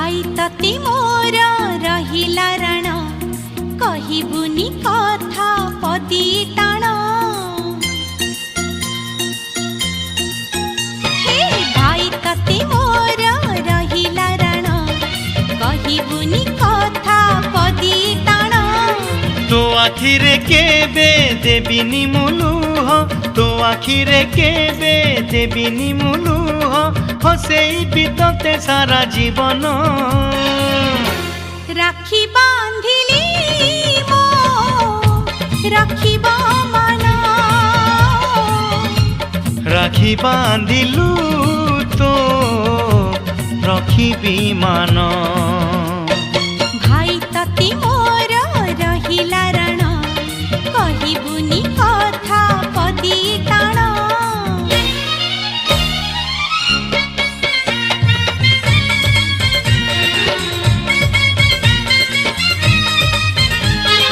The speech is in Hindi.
भाई तते मोर रहिला रण कहिबुनी कथा पदी टाण हे भाई तते मोर रहिला रण कहिबुनी कथा पदी टाण तो आखिरे केबे देबिनी मुलुह तो आखिरे केबे देबिनी मुलुह हसेई बितते सारा जीवन राखी बांधिली मो राखिबा मन राखी बांधिलु तो रखिबी मान भाई तती मोर रहिला रण कहिबुनी कथा पदी टाण